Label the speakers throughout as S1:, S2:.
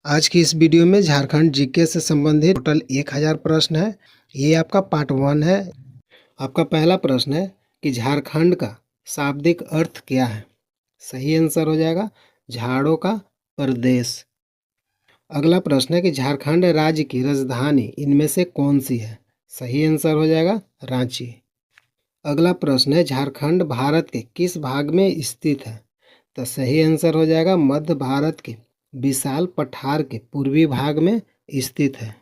S1: आज की इस वीडियो में झारखंड जीके से संबंधित टोटल 1000 प्रश्न है। ये आपका पार्ट 1 है। आपका पहला प्रश्न है कि झारखंड का शाब्दिक अर्थ क्या है। सही आंसर हो जाएगा झाड़ों का प्रदेश। अगला प्रश्न है कि झारखंड राज्य की राजधानी इनमें से कौन सी है। सही आंसर हो जाएगा रांची। अगला प्रश्न है झारखंड भारत के किस भाग में स्थित है। तो सही आंसर हो जाएगा मध्य भारत के विशाल पठार के पूर्वी भाग में स्थित है।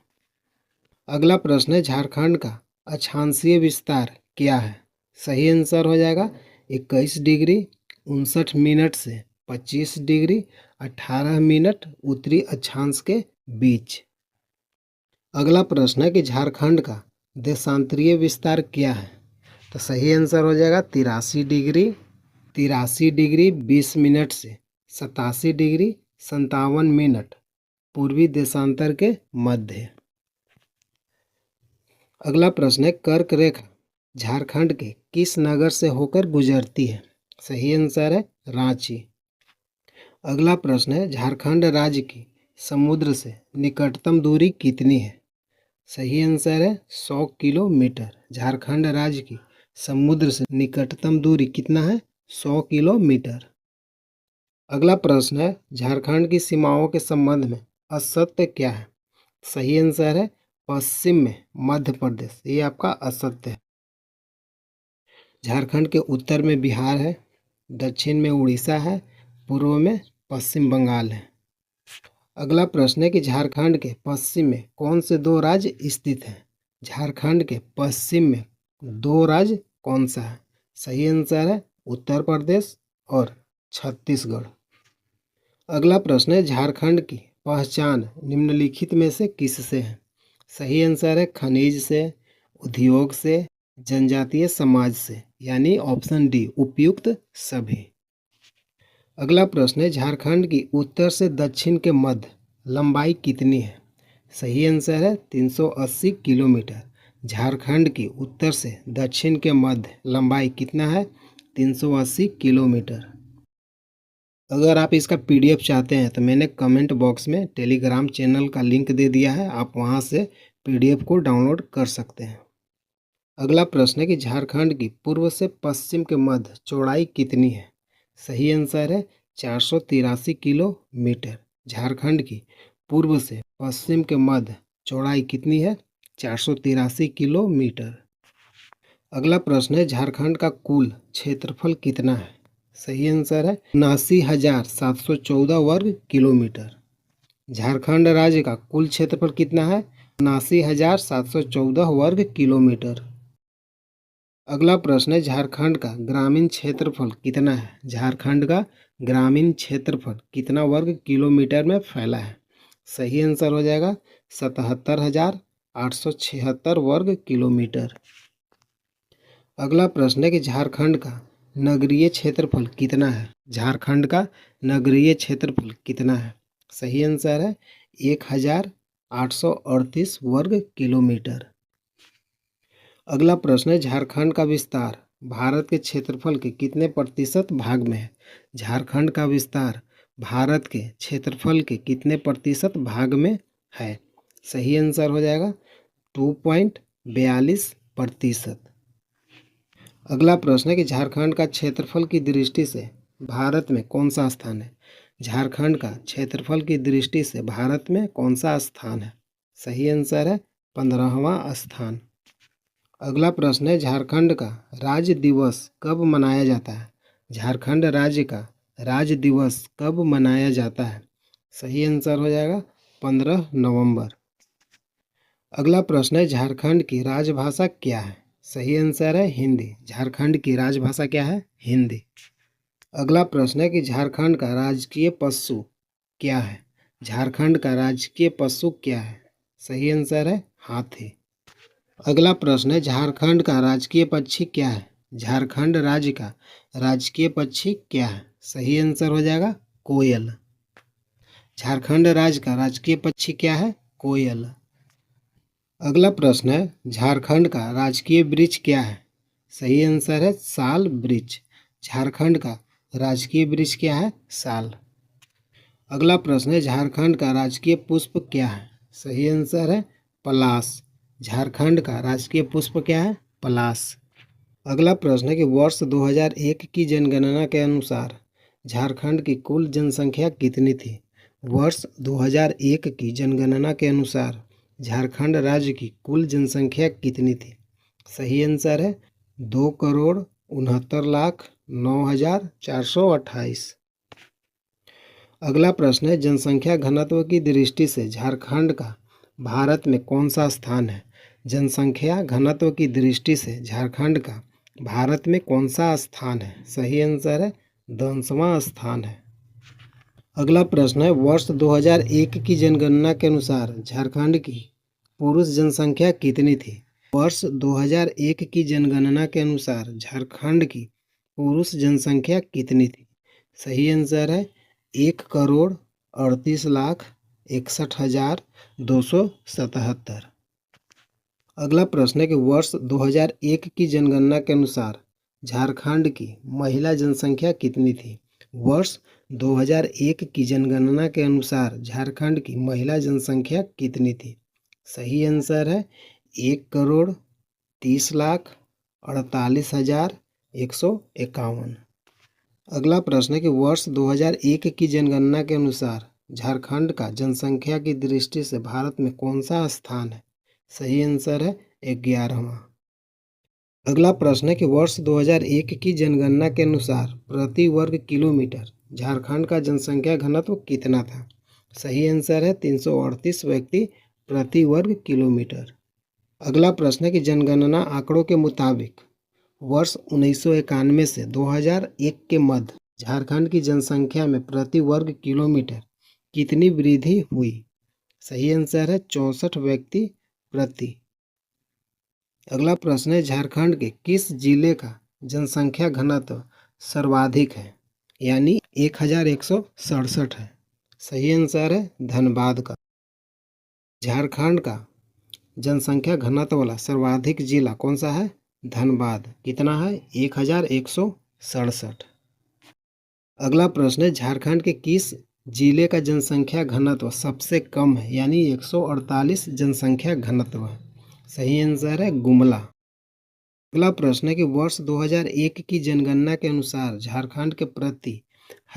S1: अगला प्रश्न है झारखंड का अक्षांशीय विस्तार क्या है। सही आंसर हो जाएगा 21 डिग्री 59 मिनट से 25 डिग्री 18 मिनट उत्तरी अक्षांश के बीच। अगला प्रश्न है कि झारखंड का देशांतरीय विस्तार क्या है। तो सही आंसर हो जाएगा 83 डिग्री 20 मिनट से 87 डिग्री 57 मिनट पूर्वी देशांतर के मध्य। अगला प्रश्न है कर्क रेखा झारखंड के किस नगर से होकर गुजरती है। सही आंसर है रांची। अगला प्रश्न है झारखंड राज्य की समुद्र से निकटतम दूरी कितनी है। सही आंसर है 100 किलोमीटर। झारखंड राज्य की समुद्र से निकटतम दूरी कितना है 100 किलोमीटर। अगला प्रश्न है झारखंड की सीमाओं के संबंध में असत्य क्या है। सही आंसर है पश्चिम में मध्य प्रदेश, ये आपका असत्य है। झारखंड के उत्तर में बिहार है, दक्षिण में उड़ीसा है, पूर्व में पश्चिम बंगाल है। अगला प्रश्न है कि झारखंड के पश्चिम में कौन से दो राज्य स्थित हैं। झारखंड के पश्चिम में दो राज्य कौन सा है। सही आंसर है उत्तर प्रदेश और छत्तीसगढ़। अगला प्रश्न है झारखंड की पहचान निम्नलिखित में से किससे है। सही आंसर है खनिज से, उद्योग से, जनजातीय समाज से, यानी ऑप्शन डी उपयुक्त सभी। अगला प्रश्न है झारखंड की उत्तर से दक्षिण के मध्य लंबाई कितनी है। सही आंसर है 380 किलोमीटर। झारखंड की उत्तर से दक्षिण के मध्य लंबाई कितना है 380 किलोमीटर। अगर आप इसका पीडीएफ चाहते हैं तो मैंने कमेंट बॉक्स में टेलीग्राम चैनल का लिंक दे दिया है, आप वहां से पीडीएफ को डाउनलोड कर सकते हैं। अगला प्रश्न है कि झारखंड की पूर्व से पश्चिम के मध्य चौड़ाई कितनी है। सही आंसर है 483 किलोमीटर। झारखंड की पूर्व से पश्चिम के मध्य चौड़ाई कितनी है 483 किलोमीटर। अगला प्रश्न है झारखंड का कुल क्षेत्रफल कितना है। सही आंसर है 79,714 वर्ग किलोमीटर। झारखंड राज्य का कुल क्षेत्रफल कितना है 79,714 वर्ग किलोमीटर। अगला प्रश्न है झारखंड का ग्रामीण क्षेत्रफल कितना है। झारखंड का ग्रामीण क्षेत्रफल कितना वर्ग किलोमीटर में फैला है। सही आंसर हो जाएगा 77,876 वर्ग किलोमीटर। अगला प्रश्न है कि झारखंड का नगरीय क्षेत्रफल कितना है। झारखंड का नगरीय क्षेत्रफल कितना है। सही आंसर है 1,838 वर्ग किलोमीटर। अगला प्रश्न है झारखंड का विस्तार भारत के क्षेत्रफल के कितने प्रतिशत भाग में है। झारखंड का विस्तार भारत के क्षेत्रफल के कितने प्रतिशत भाग में है। सही आंसर हो जाएगा 2.42%। अगला प्रश्न है कि झारखंड का क्षेत्रफल की दृष्टि से भारत में कौन सा स्थान है। झारखंड का क्षेत्रफल की दृष्टि से भारत में कौन सा स्थान है। सही आंसर है 15वां स्थान। अगला प्रश्न है झारखंड का राज्य दिवस कब मनाया जाता है। झारखंड राज्य का राज्य दिवस कब मनाया जाता है। सही आंसर हो जाएगा 15 नवंबर। अगला प्रश्न है झारखंड की राजभाषा क्या है। सही आंसर है हिंदी। झारखंड की राजभाषा क्या है हिंदी। अगला प्रश्न है कि झारखंड का राजकीय पशु क्या है। झारखंड का राजकीय पशु क्या है। सही आंसर है हाथी। अगला प्रश्न है झारखंड का राजकीय पक्षी क्या है। झारखंड राज्य का राजकीय पक्षी क्या है। सही आंसर हो जाएगा कोयल। झारखंड राज्य का राजकीय पक्षी क्या है कोयल। अगला प्रश्न है झारखंड का राजकीय वृक्ष क्या है। सही आंसर है साल वृक्ष। झारखंड का राजकीय वृक्ष क्या है साल। अगला प्रश्न है झारखंड का राजकीय पुष्प क्या है? सही आंसर है पलाश। झारखंड का राजकीय पुष्प क्या है? पलाश। अगला प्रश्न है कि वर्ष 2001 की जनगणना के अनुसार झारखंड की कुल जनसंख्या कितनी थी? वर्ष 2001 की जनगणना के अनुसार झारखंड राज्य की कुल जनसंख्या कितनी थी? सही आंसर है 2,69,09,428। अगला प्रश्न है जनसंख्या घनत्व की दृष्टि से झारखंड का भारत में कौन सा स्थान है? जनसंख्या घनत्व की दृष्टि से झारखंड का भारत में कौन सा स्थान है? सही आंसर है 10वां स्थान है। अगला प्रश्न है वर्ष 2001 की जनगणना के अनुसार झारखंड की पुरुष जनसंख्या कितनी थी? वर्ष 2001 की जनगणना के अनुसार झारखंड की पुरुष जनसंख्या कितनी थी? सही आंसर है 1,38,61,277। अगला प्रश्न है कि वर्ष 2001 की जनगणना के अनुसार झारखंड की महिला जनसंख्या कितनी थी? वर्ष 2001 की जनगणना के अनुसार झारखंड की महिला जनसंख्या कितनी थी? सही आंसर है 1,30,48,151। अगला प्रश्न है कि वर्ष 2001 की जनगणना के अनुसार झारखंड का जनसंख्या की दृष्टि से भारत में कौन सा स्थान है? सही आंसर है 11वां। अगला प्रश्न है कि वर्ष 2001 की जनगणना के अनुसार प्रति वर्ग किलोमीटर झारखंड का जनसंख्या घनत्व कितना था? सही आंसर है 338 व्यक्ति प्रति वर्ग किलोमीटर। अगला प्रश्न है कि जनगणना आंकड़ों के मुताबिक वर्ष 1991 से 2001 के मध्य झारखंड की जनसंख्या में प्रति वर्ग किलोमीटर कितनी वृद्धि हुई? सही आंसर है 64 व्यक्ति प्रति। अगला प्रश्न है झारखंड के किस जिले का जनसंख्या घनत्व सर्वाधिक है यानी 1167 है? सही आंसर है धनबाद का। झारखंड का जनसंख्या घनत्व वाला सर्वाधिक जिला कौन सा है? धनबाद। कितना है? 1167। अगला प्रश्न है झारखंड के किस जिले का जनसंख्या घनत्व सबसे कम है यानी 148 जनसंख्या घनत्व है? सही आंसर है गुमला। अगला प्रश्न है कि वर्ष 2001 की जनगणना के अनुसार झारखंड के प्रति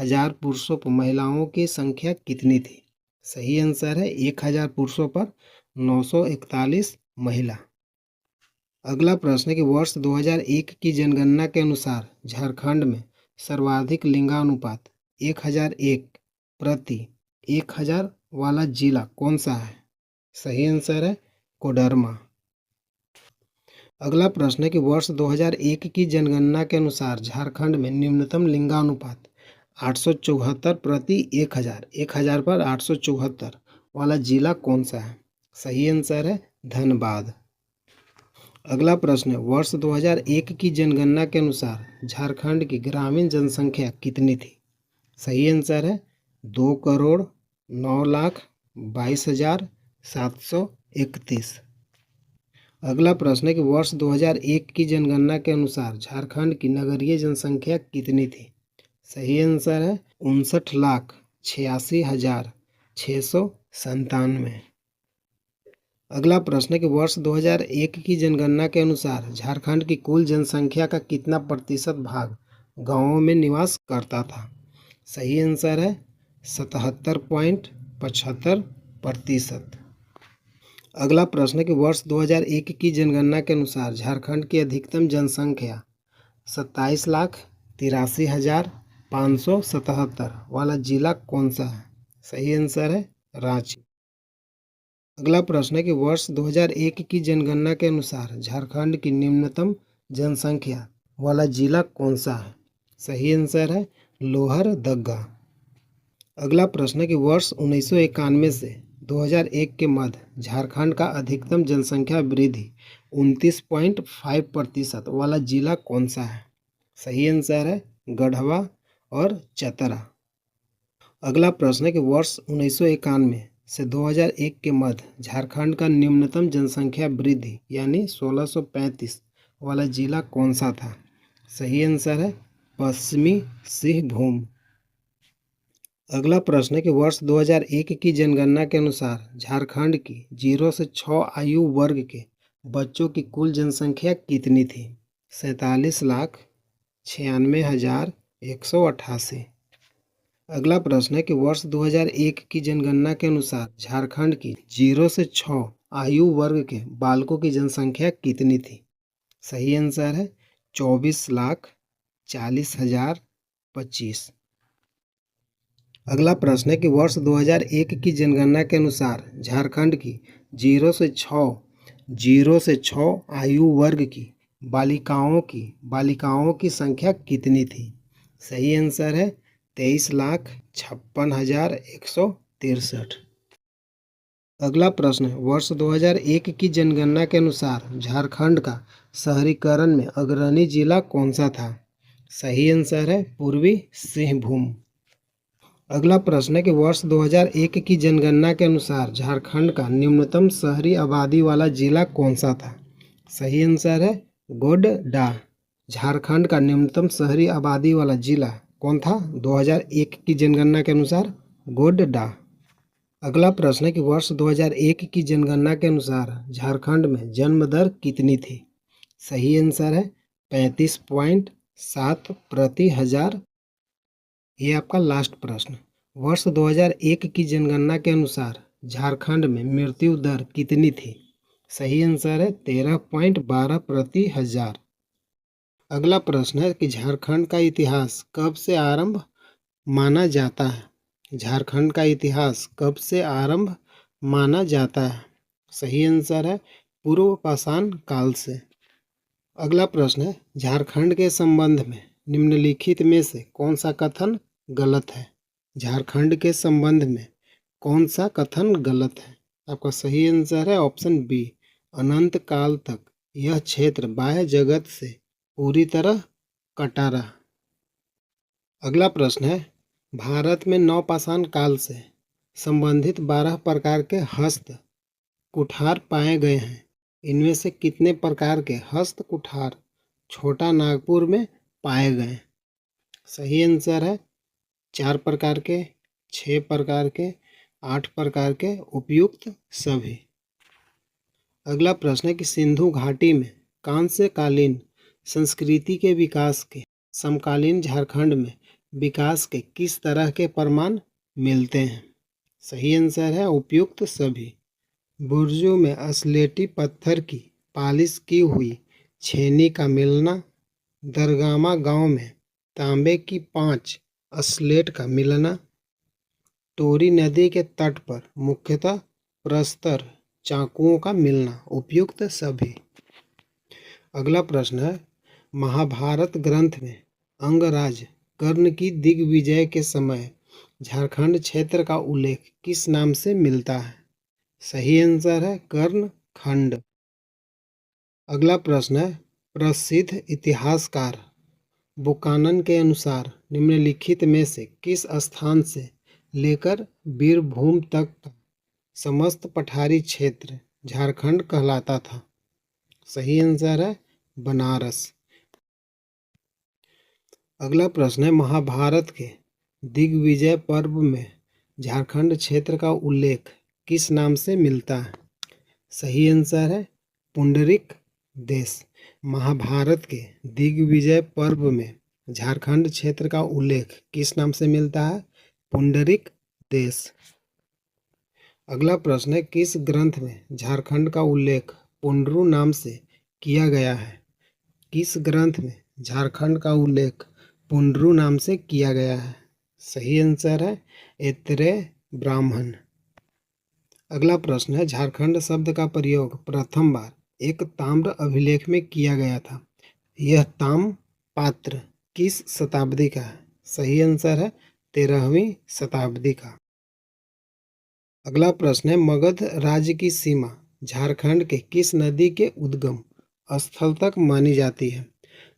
S1: 1000 पुरुषों पर महिलाओं की संख्या कितनी थी? सही आंसर है 1000 पुरुषों पर 941 महिला। अगला प्रश्न है कि वर्ष 2001 की जनगणना के अनुसार झारखंड में सर्वाधिक लिंगानुपात 1001 प्रति 1000 वाला जिला कौन सा है? सही आंसर है कोडरमा। अगला प्रश्न है कि वर्ष 2001 की जनगणना के अनुसार झारखंड में न्यूनतम लिंगानुपात 874 प्रति 1000 1000 पर 874 वाला जिला कौन सा है? सही आंसर है धनबाद। अगला प्रश्न है वर्ष 2001 की जनगणना के अनुसार झारखंड की ग्रामीण जनसंख्या कितनी थी? सही आंसर है 2,09,22,731। अगला प्रश्न है कि वर्ष 2001 की जनगणना के अनुसार झारखंड की नगरीय जनसंख्या कितनी थी? सही आंसर है 59,86,697। अगला प्रश्न है कि वर्ष 2001 की जनगणना के अनुसार झारखंड की कुल जनसंख्या का कितना प्रतिशत भाग गांवों में निवास करता था? सही आंसर है 77.75%। अगला प्रश्न है कि वर्ष 2001 की जनगणना के अनुसार झारखंड की अधिकतम जनसंख्या 27,83,577 वाला जिला कौन सा है? सही आंसर है रांची। अगला प्रश्न है कि वर्ष 2001 की जनगणना के अनुसार झारखंड की न्यूनतम जनसंख्या वाला जिला कौन सा है? सही आंसर है लोहरदगा। अगला प्रश्न है कि वर्ष 1991 से 2001 के मध्य झारखंड का अधिकतम जनसंख्या वृद्धि 29.5% वाला जिला कौन सा है? सही आंसर है गढ़वा और चतरा। अगला प्रश्न है कि वर्ष 1991 से 2001 के मध्य झारखंड का न्यूनतम जनसंख्या वृद्धि यानी 1635 वाला जिला कौन सा था? सही आंसर है पश्चिमी सिंहभूम। अगला प्रश्न है कि वर्ष 2001 की जनगणना के अनुसार झारखंड की 0 से 6 आयु वर्ग के बच्चों की कुल जनसंख्या कितनी थी? 47,96,188। अगला प्रश्न है कि वर्ष 2001 की जनगणना के अनुसार झारखंड की 0 से 6 आयु वर्ग के बालकों की जनसंख्या कितनी थी? सही आंसर है 24,40,025। अगला प्रश्न है कि वर्ष 2001 की जनगणना के अनुसार झारखंड की 0 से 6 आयु वर्ग की बालिकाओं की संख्या कितनी थी? सही आंसर है 23,56,163। अगला प्रश्न है वर्ष 2001 की जनगणना के अनुसार झारखंड का शहरीकरण में अग्रणी जिला कौन सा था? सही आंसर है पूर्वी सिंहभूम। अगला प्रश्न है कि वर्ष 2001 की जनगणना के अनुसार झारखंड का न्यूनतम शहरी आबादी वाला जिला कौन सा था? सही आंसर है गोड्डा। झारखंड का न्यूनतम शहरी आबादी वाला जिला कौन था 2001 की जनगणना के अनुसार? गोड्डा। अगला प्रश्न है कि वर्ष 2001 की जनगणना के अनुसार झारखंड में जन्म दर कितनी थी? सही आंसर है 35.7 प्रति हजार। ये आपका लास्ट प्रश्न। वर्ष 2001 की जनगणना के अनुसार झारखंड में मृत्यु दर कितनी थी? सही आंसर है 13.12 प्रति हजार। अगला प्रश्न है कि झारखंड का इतिहास कब से आरंभ माना जाता है? झारखंड का इतिहास कब से आरंभ माना जाता है? सही आंसर है पूर्व पाषाण काल से। अगला प्रश्न है झारखंड के संबंध में निम्नलिखित में से कौन सा कथन गलत है? झारखंड के संबंध में कौन सा कथन गलत है? आपका सही आंसर है ऑप्शन बी, अनंत काल तक यह क्षेत्र बाह्य जगत से पूरी तरह कटा रहा। अगला प्रश्न है भारत में नवपाषाण काल से संबंधित 12 प्रकार के हस्त कुठार पाए गए हैं। इनमें से कितने प्रकार के हस्त कुठार छोटा नागपुर में पाए गए? सही आंसर है 4 प्रकार के, 6 प्रकार के, 8 प्रकार के, उपयुक्त सभी। अगला प्रश्न है कि सिंधु घाटी में कांस्यकालीन संस्कृति के विकास के समकालीन झारखंड में विकास के किस तरह के प्रमाण मिलते हैं? सही आंसर है उपयुक्त सभी। बुर्जों में असलेटी पत्थर की पालिश की हुई छेनी का मिलना, दरगामा गांव में तांबे की 5 असलेट का मिलना, टोरी नदी के तट पर मुख्यतः प्रस्तर चाकुओं का मिलना, उपयुक्त सभी। अगला प्रश्न है महाभारत ग्रंथ में अंगराज कर्ण की दिग्विजय के समय झारखंड क्षेत्र का उल्लेख किस नाम से मिलता है? सही आंसर है कर्ण खंड। अगला प्रश्न है प्रसिद्ध इतिहासकार बुकानन के अनुसार निम्नलिखित में से किस स्थान से लेकर बीरभूम तक का समस्त पठारी क्षेत्र झारखंड कहलाता था? सही आंसर है बनारस। अगला प्रश्न है महाभारत के दिग्विजय पर्व में झारखंड क्षेत्र का उल्लेख किस नाम से मिलता है? सही आंसर है पुंडरिक देश। महाभारत के दिग्विजय पर्व में झारखंड क्षेत्र का उल्लेख किस नाम से मिलता है? पुंडरिक देश। अगला प्रश्न है किस ग्रंथ में झारखंड का उल्लेख पुंडरू नाम से किया गया है? किस ग्रंथ में झारखंड का उल्लेख पुंडरू नाम से किया गया है? सही आंसर है ऐत्रेय ब्राह्मण। अगला प्रश्न है झारखंड शब्द का प्रयोग प्रथम बार एक ताम्र अभिलेख में किया गया था। यह ताम्र पात्र किस शताब्दी का है? सही आंसर है 13वीं शताब्दी का। अगला प्रश्न है मगध राज्य की सीमा झारखंड के किस नदी के उद्गम स्थल तक मानी जाती है?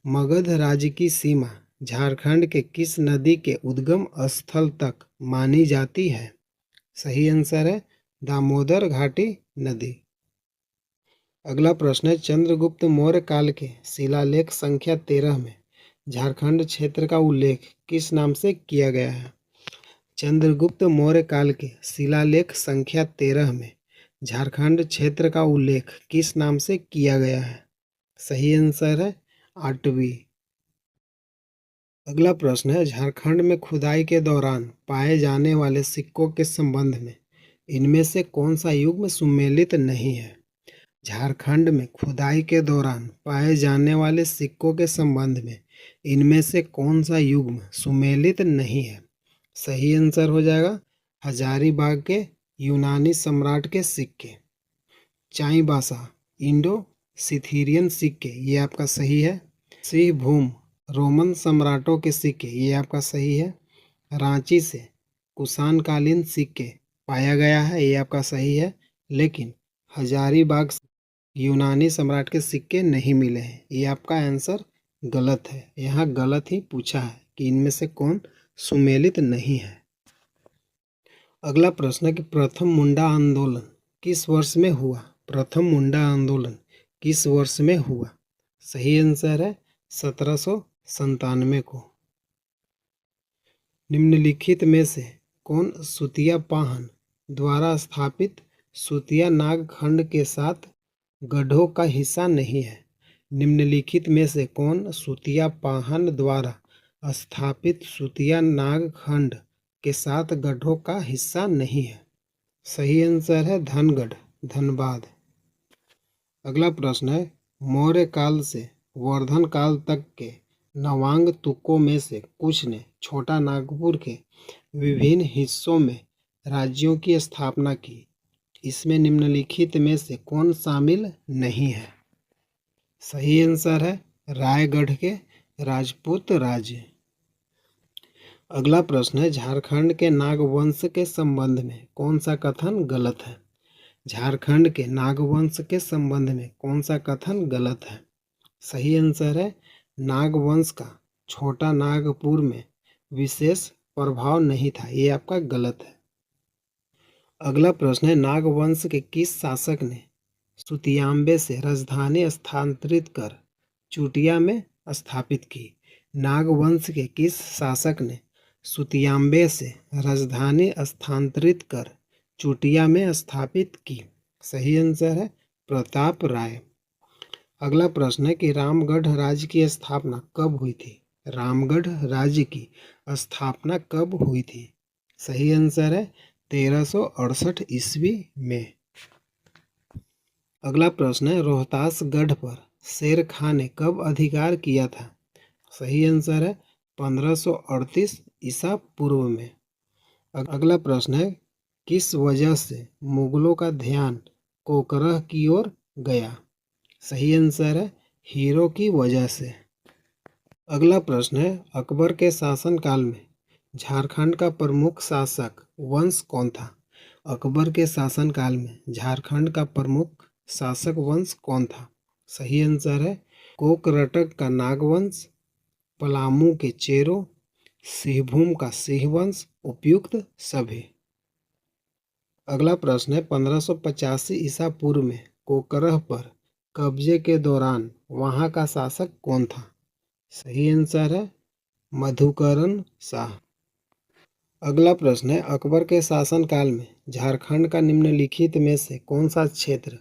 S1: मगध राज्य की सीमा झारखंड के किस नदी के उद्गम स्थल तक मानी जाती है? सही आंसर है दामोदर घाटी नदी। अगला प्रश्न है चंद्रगुप्त मौर्य काल के शिलालेख संख्या 13 में झारखंड क्षेत्र का उल्लेख किस नाम से किया गया है? चंद्रगुप्त मौर्य काल के शिलालेख संख्या 13 में झारखंड क्षेत्र का उल्लेख किस नाम से किया गया है? सही आंसर है आटवी। अगला प्रश्न है, झारखंड में खुदाई के दौरान पाए जाने वाले सिक्कों के संबंध में इनमें से कौन सा युग्म सुमेलित नहीं है? झारखंड में खुदाई के दौरान पाए जाने वाले सिक्कों के संबंध में इनमें से कौन सा युग्म सुमेलित नहीं है? सही आंसर हो जाएगा हजारीबाग के यूनानी सम्राट के सिक्के। चाईबासा इंडो सिथीरियन सिक्के, ये आपका सही है। सिंहभूम रोमन सम्राटों के सिक्के, ये आपका सही है। रांची से कुषाणकालीन सिक्के पाया गया है, ये आपका सही है। लेकिन हजारीबाग यूनानी सम्राट के सिक्के नहीं मिले हैं, ये आपका आंसर गलत है। यहाँ गलत ही पूछा है कि इनमें से कौन सुमेलित नहीं है। अगला प्रश्न है कि प्रथम मुंडा आंदोलन किस वर्ष में हुआ? प्रथम मुंडा आंदोलन किस वर्ष में हुआ? सही आंसर है 1797 को। निम्नलिखित में से कौन सुतिया पाहन द्वारा स्थापित सुतिया नाग खंड के साथ गढ़ों का हिस्सा नहीं है? निम्नलिखित में से कौन सुतिया पाहन द्वारा स्थापित सुतिया नाग खंड के साथ गढ़ों का हिस्सा नहीं है? सही आंसर है धनगढ़, धनबाद। अगला प्रश्न है, मौर्य काल से वर्धन काल तक के नवांग तुकों में से कुछ ने छोटा नागपुर के विभिन्न हिस्सों में राज्यों की स्थापना की। इसमें निम्नलिखित में से कौन शामिल नहीं है? सही आंसर है रायगढ़ के राजपूत राज्य। अगला प्रश्न है, झारखंड के नागवंश के संबंध में कौन सा कथन गलत है? झारखंड के नागवंश के संबंध में कौन सा कथन गलत है? सही आंसर है नागवंश का छोटा नागपुर में विशेष प्रभाव नहीं था, ये आपका गलत है। अगला प्रश्न है, नागवंश के किस शासक ने सुतियाम्बे से राजधानी स्थानांतरित कर चुटिया में स्थापित की? नागवंश के किस शासक ने सुतियाम्बे से राजधानी स्थानांतरित कर चुटिया में स्थापित की? सही आंसर है प्रताप राय। अगला प्रश्न है कि रामगढ़ राज्य की स्थापना कब हुई थी? रामगढ़ राज्य की स्थापना कब हुई थी? सही आंसर है 1368 ईस्वी में। अगला प्रश्न है, रोहतास गढ़ पर शेर खां ने कब अधिकार किया था? सही आंसर है 1538 ईसा पूर्व में। अगला प्रश्न है, किस वजह से मुगलों का ध्यान कोकरह की ओर गया? सही आंसर है हीरो की वजह से। अगला प्रश्न है, अकबर के शासनकाल में झारखंड का प्रमुख शासक वंश कौन था? अकबर के शासनकाल में झारखंड का प्रमुख शासक वंश कौन था? सही आंसर है कोकरटक का नागवंश, पलामू के चेरो, सिंहभूम का सिंहवंश, उपयुक्त सभी। अगला प्रश्न है, 1585 ईसा पूर्व में कोकरह पर कब्जे के दौरान वहां का शासक कौन था? सही आंसर है मधुकरण शाह। अगला प्रश्न है, अकबर के शासनकाल में झारखंड का निम्नलिखित में से कौन सा क्षेत्र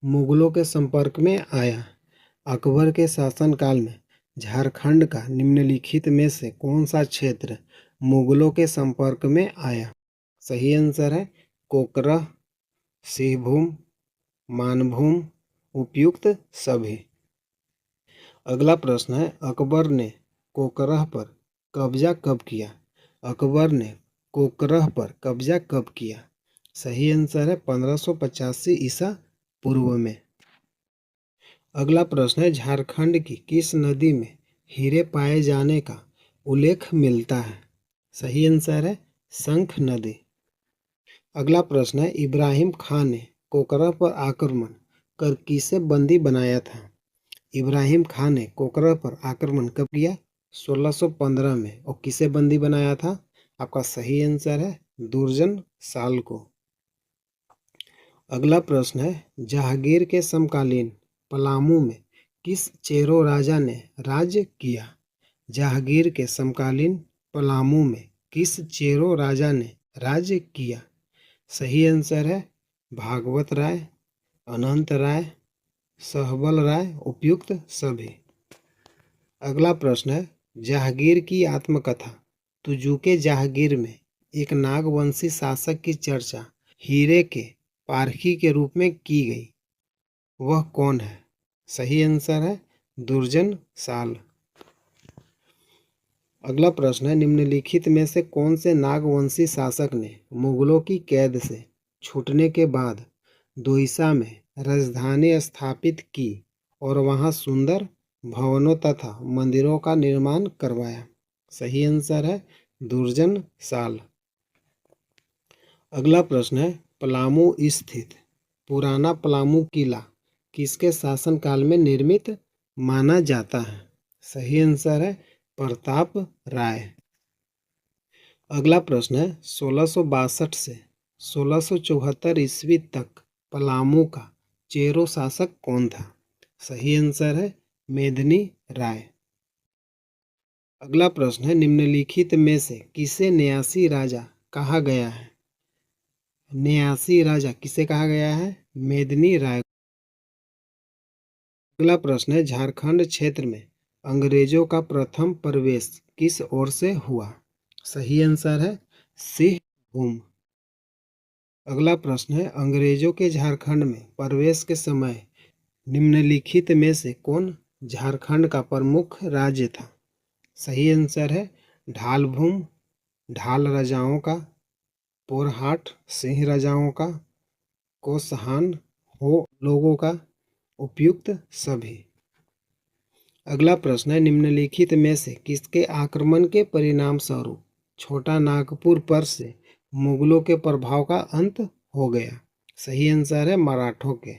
S1: मुगलों के संपर्क में आया? अकबर के शासनकाल में झारखंड का निम्नलिखित में से कौन सा क्षेत्र मुगलों के संपर्क में आया? सही आंसर है कोकरह, सिंहभूम, मानभूम, उपयुक्त सभी। अगला प्रश्न है, अकबर ने कोकरह पर कब्जा कब किया? अकबर ने कोकरह पर कब्जा कब किया? सही आंसर है 1585 ईसा पूर्व में। अगला प्रश्न है, झारखंड की किस नदी में हीरे पाए जाने का उल्लेख मिलता है? सही आंसर है शंख नदी। अगला प्रश्न है, इब्राहिम खान ने कोकरह पर आक्रमण कर किसे बंदी बनाया था? इब्राहिम खान ने कोकरह पर आक्रमण कब किया? 1615 में। और किसे बंदी बनाया था? आपका सही आंसर है दुर्जन साल को। अगला प्रश्न है, जहांगीर के समकालीन पलामू में किस चेरो राजा ने राज्य किया? जहांगीर के समकालीन पलामू में किस चेरो राजा ने राज्य किया? सही आंसर है भागवत राय, अनंत राय, सहबल राय, उपयुक्त सभी। अगला प्रश्न है जहांगीर की आत्मकथा तुजुके जहांगीर में एक नागवंशी शासक की चर्चा हीरे के पारखी के रूप में की गई, वह कौन है? सही आंसर है दुर्जन साल। अगला प्रश्न है निम्नलिखित में से कौन से नागवंशी शासक ने मुगलों की कैद से छूटने के बाद दोइसा में राजधानी स्थापित की और वहां सुंदर भवनों तथा मंदिरों का निर्माण करवाया? सही आंसर है दुर्जन साल। अगला प्रश्न है पलामू स्थित पुराना पलामू किला किसके शासनकाल में निर्मित माना जाता है? सही आंसर है प्रताप राय। अगला प्रश्न है 1662 से 1674 ईस्वी तक पलामू का चेरो शासक कौन था? सही आंसर है मेदिनी राय। अगला प्रश्न है निम्नलिखित में से किसे न्यासी राजा कहा गया है? न्यासी राजा किसे कहा गया है? मेदिनी राय। अगला प्रश्न है झारखंड क्षेत्र में अंग्रेजों का प्रथम प्रवेश किस ओर से हुआ? सही आंसर है सिंहभूम। अगला प्रश्न है अंग्रेजों के झारखंड में प्रवेश के समय निम्नलिखित में से कौन झारखंड का प्रमुख राज्य था? सही आंसर है ढालभूम, ढाल राजाओं का, पोरहाट सिंह राजाओं का, कोसहान हो लोगों का, उपयुक्त सभी। अगला प्रश्न है निम्नलिखित में से किसके आक्रमण के परिणाम स्वरूप छोटा नागपुर पर से मुगलों के प्रभाव का अंत हो गया? सही आंसर है मराठों के।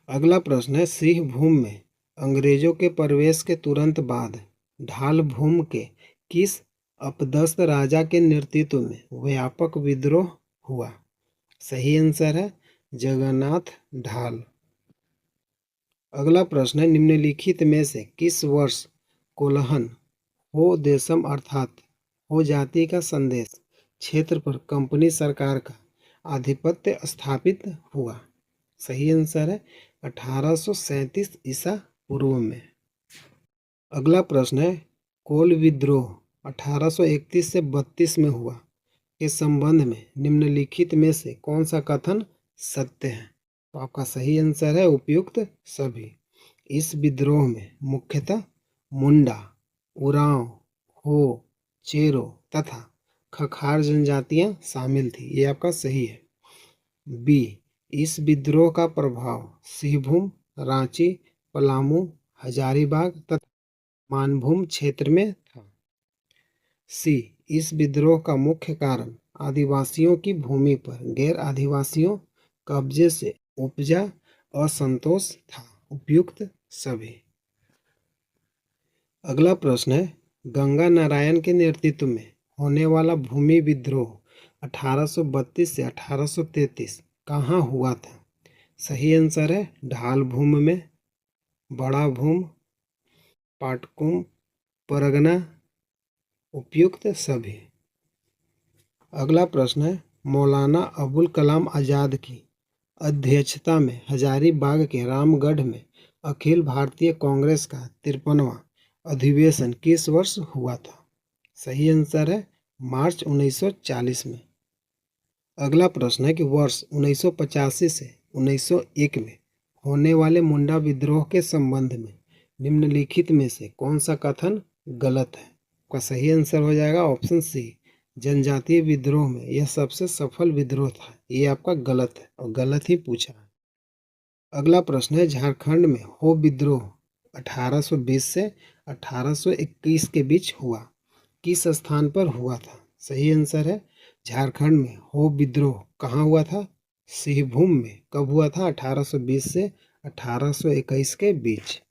S1: अगला प्रश्न है सिंहभूम में अंग्रेजों के प्रवेश के तुरंत बाद ढालभूम के किस अपदस्थ राजा के नेतृत्व में व्यापक विद्रोह हुआ? सही आंसर है जगन्नाथ ढाल। अगला प्रश्न है निम्नलिखित में से किस वर्ष कोल्हन हो देशम अर्थात हो जाति का संदेश क्षेत्र पर कंपनी सरकार का आधिपत्य स्थापित हुआ? सही आंसर है 1837 ईसा पूर्व में। अगला प्रश्न है कोल विद्रोह 1831 से 32 में हुआ के संबंध में निम्नलिखित में से कौन सा कथन सत्य है? तो आपका सही आंसर है उपयुक्त सभी। इस विद्रोह में मुख्यतः मुंडा, उरांव, हो, चेरो तथा खखार जनजातियां शामिल थी, ये आपका सही है। बी इस विद्रोह का प्रभाव सिंहभूम, रांची, पलामू, हजारीबाग तथा मानभूम क्षेत्र में था। सी इस विद्रोह का मुख्य कारण आदिवासियों की भूमि पर गैर आदिवासियों कब्जे से उपजा असंतोष था, उपयुक्त सभी। अगला प्रश्न है गंगा नारायण के नेतृत्व में होने वाला भूमि विद्रोह 1832 से 1833 कहाँ हुआ था? सही आंसर है ढालभूम में, बड़ा भूम, पाटकुम, परगना, उपयुक्त सभी। अगला प्रश्न है मौलाना अबुल कलाम आज़ाद की अध्यक्षता में हजारीबाग के रामगढ़ में अखिल भारतीय कांग्रेस का 53वां अधिवेशन किस वर्ष हुआ था? सही आंसर है मार्च 1940 में। अगला प्रश्न है कि वर्ष 1985 से 1901 में होने वाले मुंडा विद्रोह के संबंध में निम्नलिखित में से कौन सा कथन गलत है? का सही आंसर हो जाएगा ऑप्शन सी जनजातीय विद्रोह में यह सबसे सफल विद्रोह था, ये आपका गलत है और गलत ही पूछा है। अगला प्रश्न है झारखंड में हो विद्रोह 1820 से 1821 के बीच हुआ, किस स्थान पर हुआ था? सही आंसर है झारखंड में हो विद्रोह कहाँ हुआ था? सिंहभूम में। कब हुआ था? 1820 से 1821 के बीच।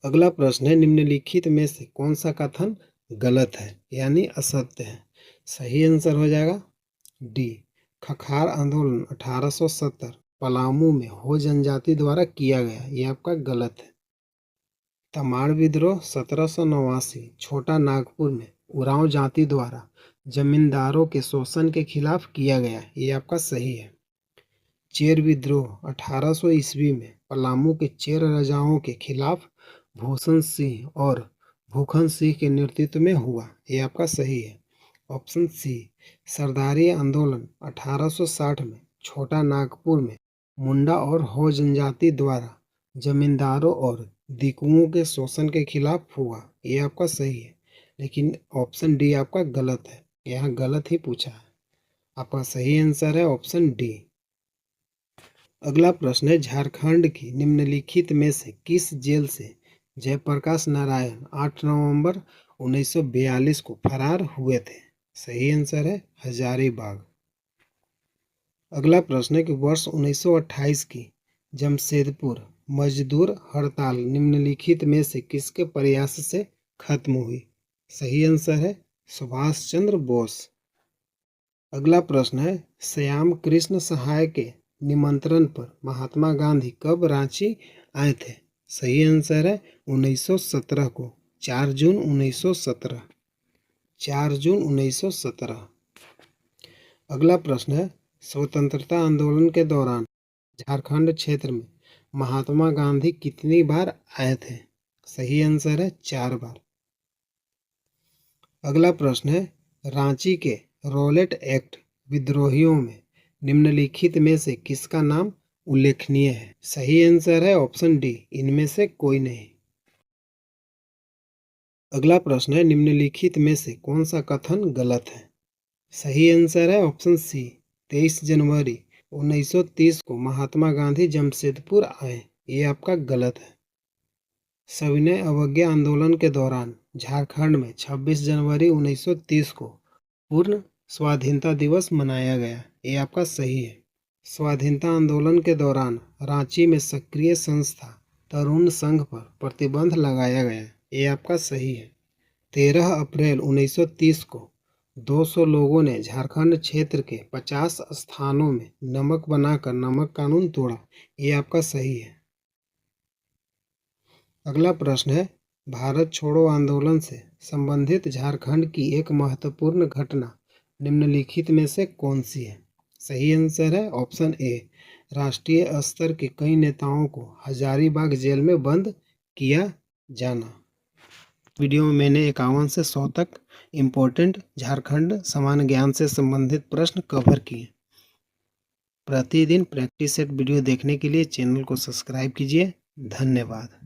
S1: अगला प्रश्न है निम्नलिखित में से कौन सा कथन गलत है यानी असत्य है? सही आंसर हो जाएगा डी खखार आंदोलन 1870 पलामू में हो जनजाति द्वारा किया गया, ये आपका गलत है। तमाड़ विद्रोह 1789 छोटा नागपुर में उरांव जाति द्वारा जमींदारों के शोषण के खिलाफ किया गया। ये आपका सही है। चेर विद्रोह 1800 ईस्वी में पलामू के चेर राजाओं के खिलाफ भूषण सिंह और भूखन सिंह के नेतृत्व में हुआ। ये आपका सही है। Option C. सरदारी आंदोलन 1860 में छोटा नागपुर में मुंडा और हो जनजाति द्वारा जमींदारों और दिकुओं के शोषण के खिलाफ हुआ। ये आपका सही है, लेकिन ऑप्शन डी आपका गलत है। यहाँ गलत ही पूछा है। आपका सही आंसर है ऑप्शन डी। अगला प्रश्न है, झारखंड की निम्नलिखित में से किस जेल से जयप्रकाश नारायण 8 नवंबर 1942 को फरार हुए थे? सही आंसर है हजारीबाग। अगला प्रश्न है कि वर्ष 1928 की जमशेदपुर मजदूर हड़ताल निम्नलिखित में से किसके प्रयास से खत्म हुई? सही आंसर है सुभाष चंद्र बोस। अगला प्रश्न है, श्याम कृष्ण सहाय के निमंत्रण पर महात्मा गांधी कब रांची आए थे? सही आंसर है 1917 को, 4 जून 1917। 4 जून 1917। अगला प्रश्न है, स्वतंत्रता आंदोलन के दौरान झारखंड क्षेत्र में महात्मा गांधी कितनी बार आए थे? सही आंसर है 4 बार। अगला प्रश्न है, रांची के रॉलेट एक्ट विद्रोहियों में निम्नलिखित में से किसका नाम उल्लेखनीय है? सही आंसर है ऑप्शन डी, इनमें से कोई नहीं। अगला प्रश्न है, निम्नलिखित में से कौन सा कथन गलत है? सही आंसर है ऑप्शन सी, 23 जनवरी 1930 को महात्मा गांधी जमशेदपुर आए। ये आपका गलत है। सविनय अवज्ञा आंदोलन के दौरान झारखंड में 26 जनवरी 1930 को पूर्ण स्वाधीनता दिवस मनाया गया। ये आपका सही है। स्वाधीनता आंदोलन के दौरान रांची में सक्रिय संस्था तरुण संघ पर प्रतिबंध लगाया गया। ये आपका सही है। 13 अप्रैल 1930 को 200 लोगों ने झारखंड क्षेत्र के 50 स्थानों में नमक बनाकर नमक कानून तोड़ा। ये आपका सही है। अगला प्रश्न है, भारत छोड़ो आंदोलन से संबंधित झारखंड की एक महत्वपूर्ण घटना निम्नलिखित में से कौन सी है? सही आंसर है ऑप्शन ए, राष्ट्रीय स्तर के कई नेताओं को हजारीबाग जेल में बंद किया जाना। वीडियो में मैंने 51 से 100 तक इम्पोर्टेंट झारखंड सामान्य ज्ञान से संबंधित प्रश्न कवर किए। प्रतिदिन प्रैक्टिस सेट वीडियो देखने के लिए चैनल को सब्सक्राइब कीजिए। धन्यवाद।